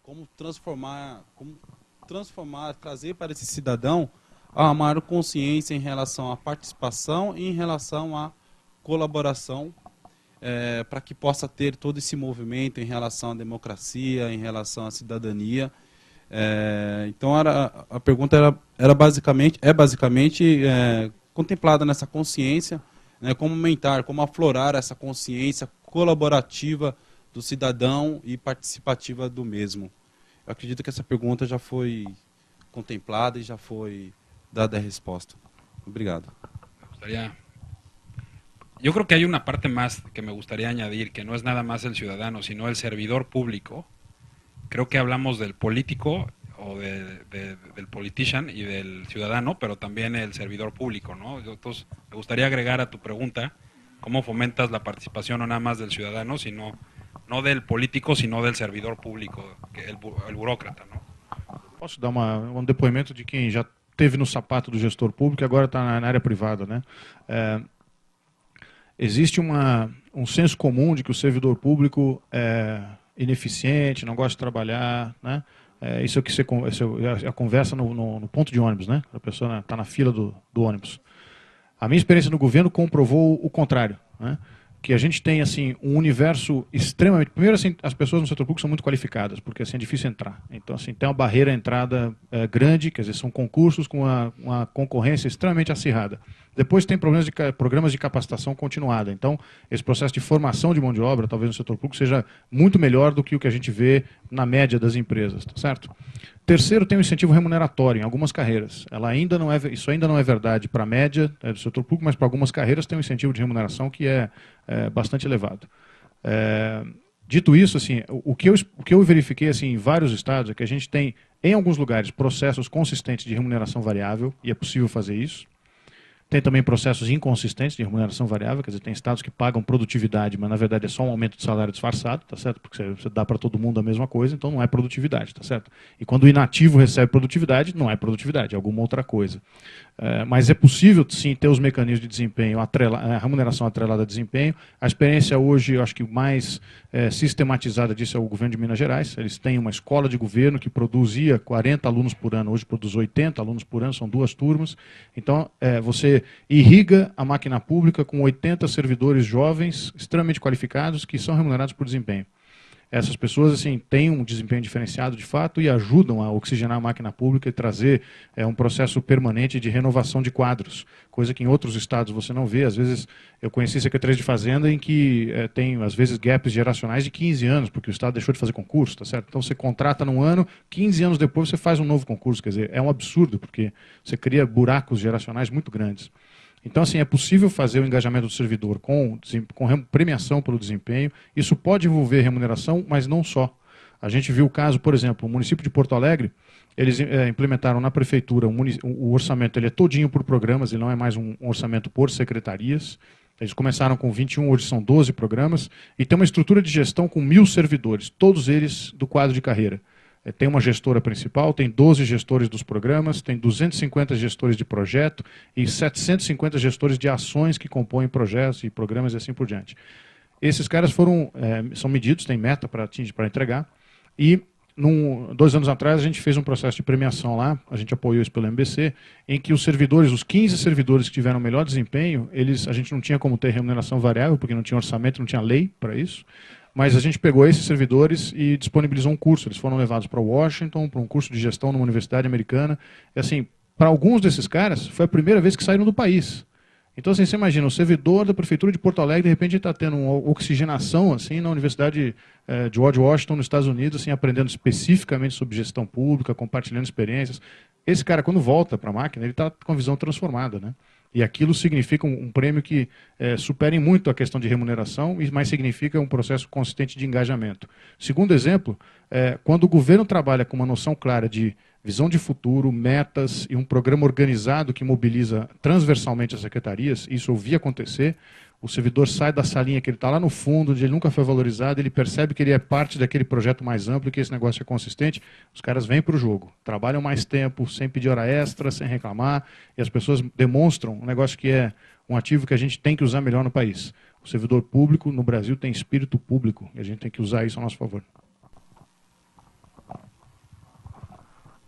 como transformar, trazer para esse cidadão a maior consciência em relação à participação e em relação à colaboração, para que possa ter todo esse movimento em relação à democracia, em relação à cidadania. Então a pergunta era basicamente contemplada nessa consciência, né, como aumentar, como aflorar essa consciência colaborativa do cidadão e participativa do mesmo. Eu acredito que essa pergunta já foi contemplada e já foi dada a resposta. Obrigado. Yo creo que hay una parte más que me gustaría añadir, que no es nada más el ciudadano, sino el servidor público. Creo que hablamos del político o del politician y del ciudadano, pero también el servidor público, ¿no? Entonces, me gustaría agregar a tu pregunta cómo fomentas la participación no nada más del ciudadano, sino no del político, sino del servidor público, que el burócrata, ¿no? Posso dar um depoimento de quem já teve no sapato do gestor público e agora está na área privada, né? Existe um senso comum de que o servidor público é ineficiente, não gosta de trabalhar, né? Isso é o que a conversa no ponto de ônibus, né? A pessoa está na fila do ônibus. A minha experiência no governo comprovou o contrário, né? Que a gente tem assim um universo extremamente... Primeiro, assim, as pessoas no setor público são muito qualificadas, porque assim, é difícil entrar. Então, assim, tem uma barreira à entrada grande, quer dizer, são concursos com uma concorrência extremamente acirrada. Depois tem programas de capacitação continuada. Então, esse processo de formação de mão de obra, talvez no setor público, seja muito melhor do que o que a gente vê na média das empresas, tá certo? Terceiro, tem um incentivo remuneratório em algumas carreiras. Isso ainda não é verdade para a média do setor público, mas para algumas carreiras tem um incentivo de remuneração que é bastante elevado. Dito isso, assim, o que eu verifiquei assim, em vários estados é que a gente tem, em alguns lugares, processos consistentes de remuneração variável, e é possível fazer isso. Tem também processos inconsistentes de remuneração variável, quer dizer, tem estados que pagam produtividade, mas na verdade é só um aumento de salário disfarçado, tá certo? Porque você dá para todo mundo a mesma coisa, então não é produtividade, tá certo? E quando o inativo recebe produtividade, não é produtividade, é alguma outra coisa. Mas é possível, sim, ter os mecanismos de desempenho, a remuneração atrelada a desempenho. A experiência hoje, eu acho que mais sistematizada disso é o governo de Minas Gerais. Eles têm uma escola de governo que produzia 40 alunos por ano, hoje produz 80 alunos por ano, são 2 turmas. Então, você irriga a máquina pública com 80 servidores jovens, extremamente qualificados, que são remunerados por desempenho. Essas pessoas assim, têm um desempenho diferenciado de fato e ajudam a oxigenar a máquina pública e trazer um processo permanente de renovação de quadros, coisa que em outros estados você não vê. Às vezes, eu conheci secretarias de fazenda em que tem, às vezes, gaps geracionais de 15 anos, porque o estado deixou de fazer concurso, tá certo? Então você contrata num ano, 15 anos depois você faz um novo concurso, quer dizer, é um absurdo, porque você cria buracos geracionais muito grandes. Então, assim, é possível fazer o engajamento do servidor com premiação pelo desempenho. Isso pode envolver remuneração, mas não só. A gente viu o caso, por exemplo, o município de Porto Alegre, eles implementaram na prefeitura o orçamento, ele é todinho por programas, ele não é mais um orçamento por secretarias. Eles começaram com 21, hoje são 12 programas, e tem uma estrutura de gestão com 1.000 servidores, todos eles do quadro de carreira. Tem uma gestora principal, tem 12 gestores dos programas, tem 250 gestores de projeto e 750 gestores de ações que compõem projetos e programas e assim por diante. Esses caras são medidos, tem meta para entregar, e 2 anos atrás a gente fez um processo de premiação lá, a gente apoiou isso pelo MBC, em que os servidores, os 15 servidores que tiveram melhor desempenho, a gente não tinha como ter remuneração variável, porque não tinha orçamento, não tinha lei para isso. Mas a gente pegou esses servidores e disponibilizou um curso. Eles foram levados para Washington, para um curso de gestão numa universidade americana. E, assim, para alguns desses caras, foi a primeira vez que saíram do país. Então, assim, você imagina, o servidor da prefeitura de Porto Alegre, de repente, está tendo uma oxigenação assim, na Universidade de George Washington, nos Estados Unidos, assim, aprendendo especificamente sobre gestão pública, compartilhando experiências. Esse cara, quando volta para a máquina, ele está com a visão transformada, né? E aquilo significa um prêmio que supere muito a questão de remuneração, mas significa um processo consistente de engajamento. Segundo exemplo, quando o governo trabalha com uma noção clara de visão de futuro, metas e um programa organizado que mobiliza transversalmente as secretarias, isso eu vi acontecer, o servidor sai da salinha que ele está lá no fundo, onde ele nunca foi valorizado, ele percebe que ele é parte daquele projeto mais amplo, que esse negócio é consistente, os caras vêm para o jogo, trabalham mais tempo, sem pedir hora extra, sem reclamar, e as pessoas demonstram um negócio que é um ativo que a gente tem que usar melhor no país. O servidor público no Brasil tem espírito público, e a gente tem que usar isso a nosso favor.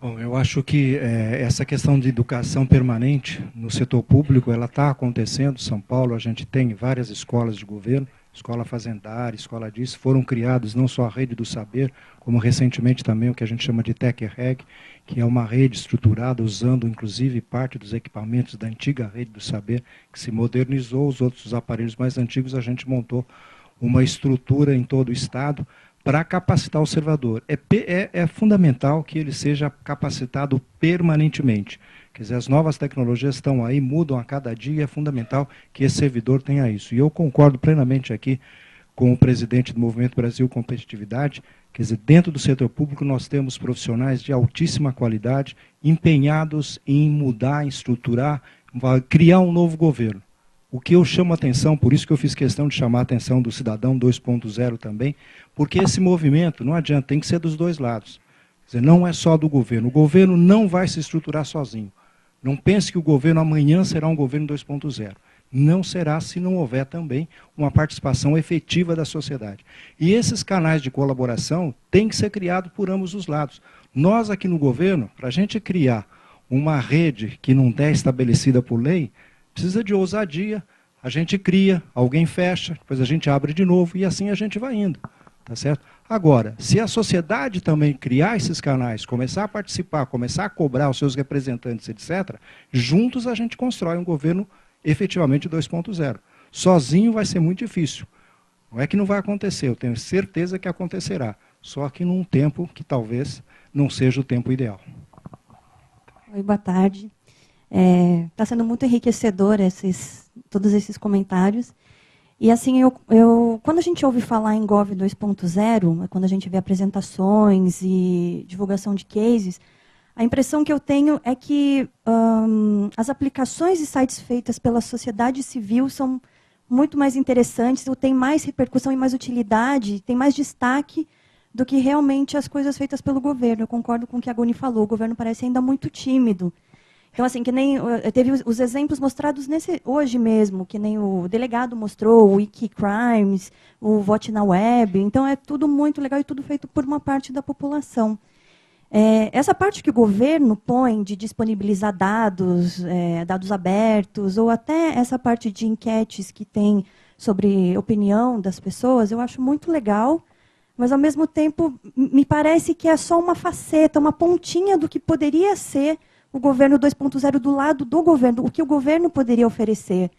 Bom, eu acho que essa questão de educação permanente no setor público, ela está acontecendo. Em São Paulo, a gente tem várias escolas de governo, escola fazendária, escola disso, foram criados não só a rede do saber, como recentemente também o que a gente chama de TecReg, que é uma rede estruturada, usando inclusive parte dos equipamentos da antiga rede do saber, que se modernizou, os outros aparelhos mais antigos, a gente montou uma estrutura em todo o estado, para capacitar o servidor. É fundamental que ele seja capacitado permanentemente. Quer dizer, as novas tecnologias estão aí, mudam a cada dia, é fundamental que esse servidor tenha isso. E eu concordo plenamente aqui com o presidente do Movimento Brasil Competitividade, quer dizer, dentro do setor público nós temos profissionais de altíssima qualidade, empenhados em mudar, em estruturar, criar um novo governo. O que eu chamo a atenção, por isso que eu fiz questão de chamar a atenção do Cidadão 2.0 também, porque esse movimento, não adianta, tem que ser dos dois lados. Quer dizer, não é só do governo. O governo não vai se estruturar sozinho. Não pense que o governo amanhã será um governo 2.0. Não será se não houver também uma participação efetiva da sociedade. E esses canais de colaboração têm que ser criados por ambos os lados. Nós aqui no governo, para a gente criar uma rede que não é estabelecida por lei, precisa de ousadia, a gente cria, alguém fecha, depois a gente abre de novo e assim a gente vai indo, tá certo? Agora, se a sociedade também criar esses canais, começar a participar, começar a cobrar os seus representantes, etc., juntos a gente constrói um governo efetivamente 2.0. Sozinho vai ser muito difícil. Não é que não vai acontecer, eu tenho certeza que acontecerá, só que num tempo que talvez não seja o tempo ideal. Oi, boa tarde. Está sendo muito enriquecedor todos esses comentários. E assim, quando a gente ouve falar em Gov 2.0, quando a gente vê apresentações e divulgação de cases, a impressão que eu tenho é que as aplicações e sites feitas pela sociedade civil são muito mais interessantes, ou têm mais repercussão e mais utilidade, têm mais destaque do que realmente as coisas feitas pelo governo. Eu concordo com o que a Goni falou, o governo parece ainda muito tímido. Então, assim, que nem teve os exemplos mostrados hoje mesmo, que nem o delegado mostrou, o Wikicrimes, o Vote na Web. Então, é tudo muito legal e tudo feito por uma parte da população. Essa parte que o governo põe de disponibilizar dados, dados abertos, ou até essa parte de enquetes que tem sobre opinião das pessoas, eu acho muito legal, mas, ao mesmo tempo, me parece que é só uma faceta, uma pontinha do que poderia ser o governo 2.0 do lado do governo, o que o governo poderia oferecer.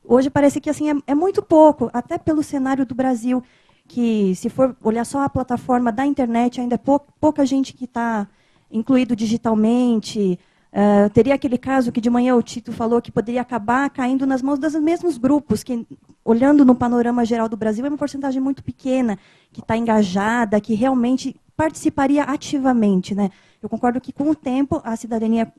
Hoje parece que assim é muito pouco, até pelo cenário do Brasil, que se for olhar só a plataforma da internet, ainda é pouca gente que está incluído digitalmente. Teria aquele caso que de manhã o Tito falou que poderia acabar caindo nas mãos dos mesmos grupos, que, olhando no panorama geral do Brasil, é uma porcentagem muito pequena, que está engajada, que realmente participaria ativamente, né? Eu concordo que, com o tempo, a cidadania,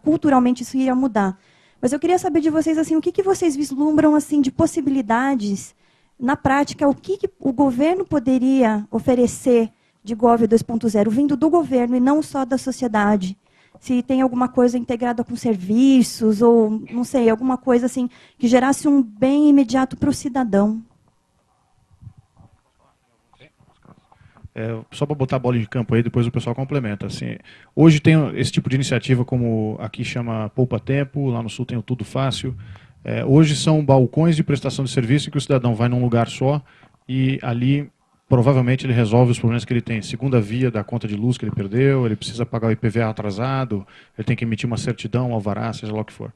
culturalmente, isso iria mudar. Mas eu queria saber de vocês, assim, o que vocês vislumbram assim, de possibilidades, na prática, o que o governo poderia oferecer de Gov 2.0, vindo do governo e não só da sociedade? Se tem alguma coisa integrada com serviços, ou, não sei, alguma coisa assim, que gerasse um bem imediato para o cidadão. Só para botar a bola de campo aí, depois o pessoal complementa. Assim, hoje tem esse tipo de iniciativa, como aqui chama Poupa Tempo, lá no Sul tem o Tudo Fácil. Hoje são balcões de prestação de serviço em que o cidadão vai num lugar só e ali provavelmente ele resolve os problemas que ele tem. Segunda via da conta de luz que ele perdeu, ele precisa pagar o IPVA atrasado, ele tem que emitir uma certidão, alvará, seja lá o que for.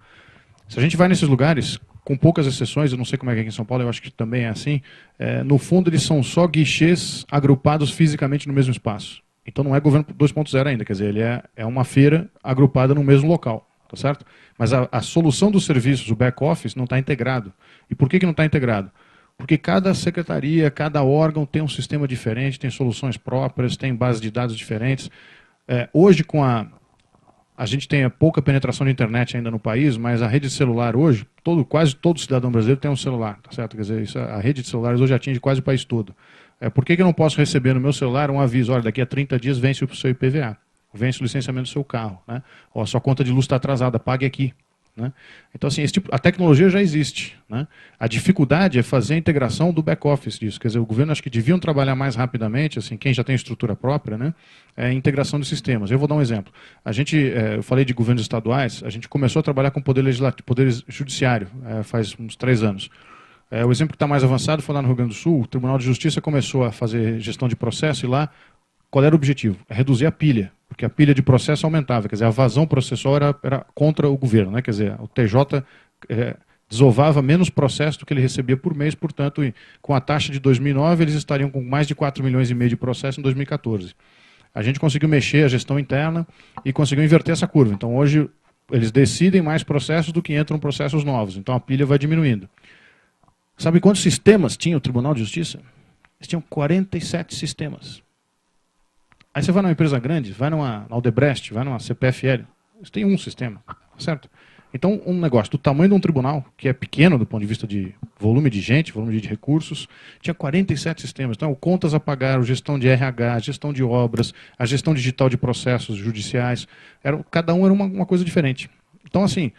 Se a gente vai nesses lugares, com poucas exceções, eu não sei como é que é aqui em São Paulo, eu acho que também é assim, no fundo eles são só guichês agrupados fisicamente no mesmo espaço. Então não é governo 2.0 ainda, quer dizer, ele é uma feira agrupada no mesmo local, tá certo? Mas a solução dos serviços, o back-office, não está integrado. E por que não está integrado? Porque cada secretaria, cada órgão tem um sistema diferente, tem soluções próprias, tem bases de dados diferentes. Hoje, com a gente tem pouca penetração de internet ainda no país, mas a rede de celular hoje, quase todo cidadão brasileiro tem um celular, tá certo? Quer dizer, a rede de celulares hoje atinge quase o país todo. Por que eu não posso receber no meu celular um aviso, olha, daqui a 30 dias vence o seu IPVA, vence o licenciamento do seu carro, né? Ou a sua conta de luz está atrasada, pague aqui. né? Então, assim, a tecnologia já existe, né? A dificuldade é fazer a integração do back-office disso. Quer dizer, o governo acho que deviam trabalhar mais rapidamente, assim, quem já tem estrutura própria, né? É a integração dos sistemas. Eu vou dar um exemplo. Eu falei de governos estaduais, a gente começou a trabalhar com o poder legislativo, poder judiciário, faz uns 3 anos. O exemplo que está mais avançado foi lá no Rio Grande do Sul. O Tribunal de Justiça começou a fazer gestão de processo e lá, qual era o objetivo? É reduzir a pilha, porque a pilha de processo aumentava, quer dizer, a vazão processual era contra o governo, né? Quer dizer, o TJ desovava menos processo do que ele recebia por mês, portanto, com a taxa de 2009, eles estariam com mais de 4,5 milhões de processo em 2014. A gente conseguiu mexer a gestão interna e conseguiu inverter essa curva. Então, hoje, eles decidem mais processos do que entram processos novos. Então, a pilha vai diminuindo. Sabe quantos sistemas tinha o Tribunal de Justiça? Eles tinham 47 sistemas. Aí você vai numa empresa grande, vai numa Aldebrecht, vai numa CPFL, eles têm um sistema, certo? Então, um negócio do tamanho de um tribunal, que é pequeno do ponto de vista de volume de gente, volume de recursos, tinha 47 sistemas. Então, contas a pagar, gestão de RH, gestão de obras, a gestão digital de processos judiciais, cada um era uma coisa diferente. Então, assim,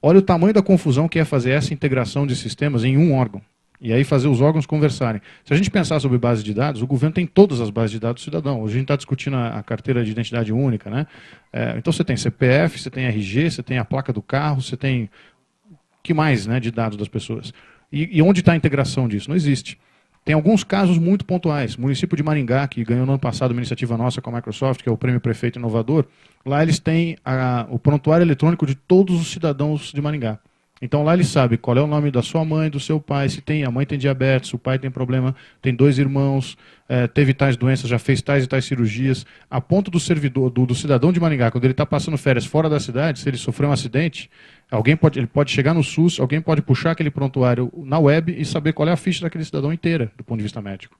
olha o tamanho da confusão que é fazer essa integração de sistemas em um órgão. E aí fazer os órgãos conversarem. Se a gente pensar sobre base de dados, o governo tem todas as bases de dados do cidadão. Hoje a gente está discutindo a carteira de identidade única, né? Então você tem CPF, você tem RG, você tem a placa do carro, você tem o que mais, né, de dados das pessoas. E onde está a integração disso? Não existe. Tem alguns casos muito pontuais. O município de Maringá, que ganhou no ano passado uma iniciativa nossa com a Microsoft, que é o Prêmio Prefeito Inovador, lá eles têm o prontuário eletrônico de todos os cidadãos de Maringá. Então lá ele sabe qual é o nome da sua mãe, do seu pai, se a mãe tem diabetes, o pai tem problema, tem 2 irmãos, teve tais doenças, já fez tais e tais cirurgias, a ponto do servidor, do cidadão de Maringá, quando ele está passando férias fora da cidade, se ele sofreu um acidente, ele pode chegar no SUS, alguém pode puxar aquele prontuário na web e saber qual é a ficha daquele cidadão inteira, do ponto de vista médico.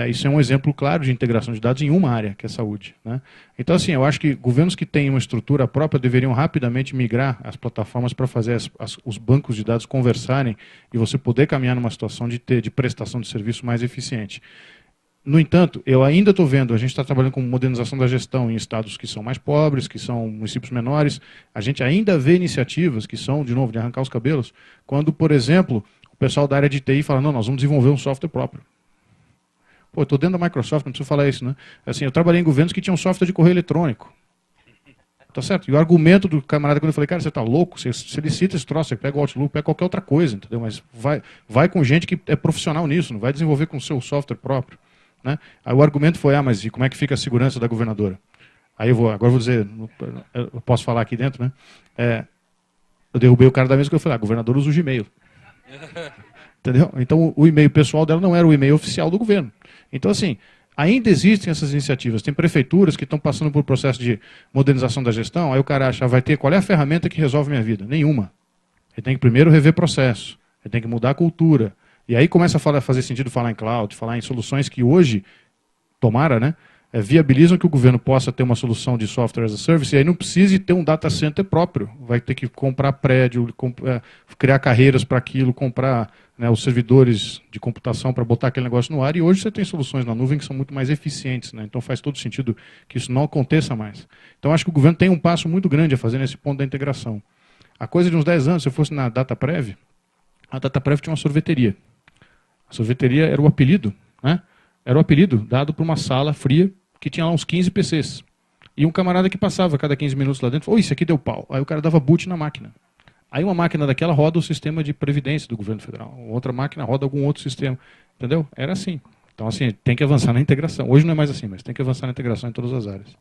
Isso é um exemplo claro de integração de dados em uma área, que é a saúde, né? Então, assim, eu acho que governos que têm uma estrutura própria deveriam rapidamente migrar as plataformas para fazer os bancos de dados conversarem e você poder caminhar numa situação de prestação de serviço mais eficiente. No entanto, eu ainda estou vendo, a gente está trabalhando com modernização da gestão em estados que são mais pobres, que são municípios menores, a gente ainda vê iniciativas que são, de novo, de arrancar os cabelos, quando, por exemplo, o pessoal da área de TI fala, não, nós vamos desenvolver um software próprio. Pô, eu estou dentro da Microsoft, não preciso falar isso, né? Assim, eu trabalhei em governos que tinham software de correio eletrônico. Tá certo? E o argumento do camarada, quando eu falei, cara, você está louco? Você licita esse troço, você pega o Outlook, pega qualquer outra coisa, entendeu? Mas vai com gente que é profissional nisso, não vai desenvolver com o seu software próprio, né? Aí o argumento foi, mas e como é que fica a segurança da governadora? Aí agora eu vou dizer, eu posso falar aqui dentro, né? Eu derrubei o cara da mesa que eu falei, a governadora usa o Gmail. Entendeu? Então o e-mail pessoal dela não era o e-mail oficial do governo. Então, assim, ainda existem essas iniciativas. Tem prefeituras que estão passando por processo de modernização da gestão, aí o cara acha, qual é a ferramenta que resolve minha vida? Nenhuma. Ele tem que primeiro rever processo, ele tem que mudar a cultura. E aí começa a fazer sentido falar em cloud, falar em soluções que hoje, tomara, né, viabilizam que o governo possa ter uma solução de software as a service, e aí não precise ter um data center próprio. Vai ter que comprar prédio, criar carreiras para aquilo, comprar, né, os servidores de computação para botar aquele negócio no ar, e hoje você tem soluções na nuvem que são muito mais eficientes, né? Então faz todo sentido que isso não aconteça mais. Então acho que o governo tem um passo muito grande a fazer nesse ponto da integração. A coisa de uns 10 anos, se eu fosse na DataPrev, a DataPrev tinha uma sorveteria. A sorveteria era o apelido, né? Era o apelido dado para uma sala fria que tinha lá uns 15 PCs. E um camarada que passava a cada 15 minutos lá dentro falou, isso aqui deu pau. Aí o cara dava boot na máquina. Aí uma máquina daquela roda o sistema de previdência do governo federal. Outra máquina roda algum outro sistema. Entendeu? Era assim. Então, assim, tem que avançar na integração. Hoje não é mais assim, mas tem que avançar na integração em todas as áreas.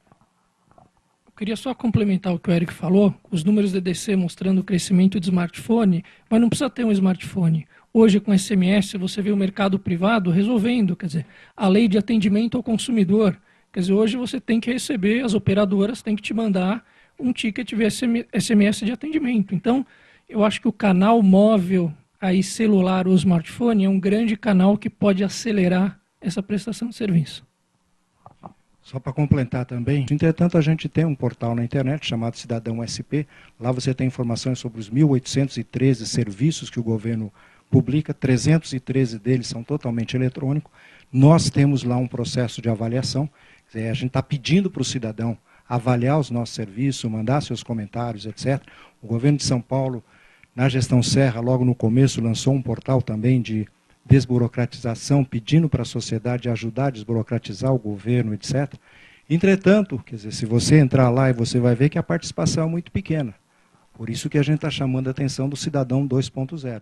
Eu queria só complementar o que o Eric falou, os números do EDC mostrando o crescimento de smartphone, mas não precisa ter um smartphone. Hoje, com SMS, você vê o mercado privado resolvendo, quer dizer, a lei de atendimento ao consumidor. Quer dizer, hoje você tem que receber, as operadoras têm que te mandar um ticket via SMS de atendimento. Então, eu acho que o canal móvel, aí celular ou smartphone, é um grande canal que pode acelerar essa prestação de serviço. Só para complementar também, entretanto, a gente tem um portal na internet chamado Cidadão SP. Lá você tem informações sobre os 1.813 serviços que o governo publica, 313 deles são totalmente eletrônicos. Nós temos lá um processo de avaliação, quer dizer, a gente está pedindo para o cidadão avaliar os nossos serviços, mandar seus comentários, etc. O governo de São Paulo, na gestão Serra, logo no começo, lançou um portal também de desburocratização, pedindo para a sociedade ajudar a desburocratizar o governo, etc. Entretanto, quer dizer, se você entrar lá, você vai ver que a participação é muito pequena. Por isso que a gente está chamando a atenção do cidadão 2.0.